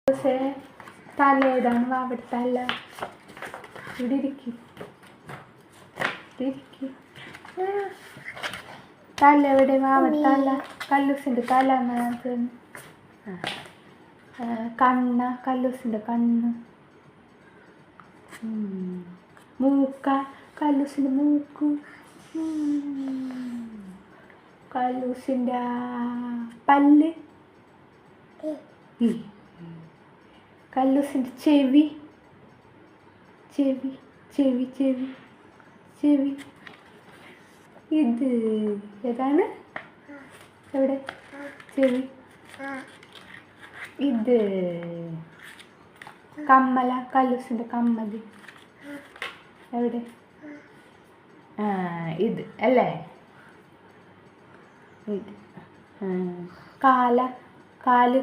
പക്ഷേ തലയിടാണ് അവിടെ തല ഇവിടെ ഇരിക്കും തല എവിടെ അവിടെ തല കല്ലൂസിൻ്റെ തല എന്നാണ് കണ്ണ് കല്ലൂസിൻ്റെ കണ്ണ് മൂക്ക കല്ലൂസിൻ്റെ മൂക്ക് കല്ലൂസിൻ്റെ പല്ല് കല്ലൂസിൻ്റെ ചെവി ചെവി ചെവി ചെവി ചെവി ഇത് ഏതാണ് എവിടെ ചെവി ഇത് കമ്മല കല്ലൂസിൻ്റെ കമ്മൽ എവിടെ ഇത് അല്ലേ ഇത് കാല് കാല്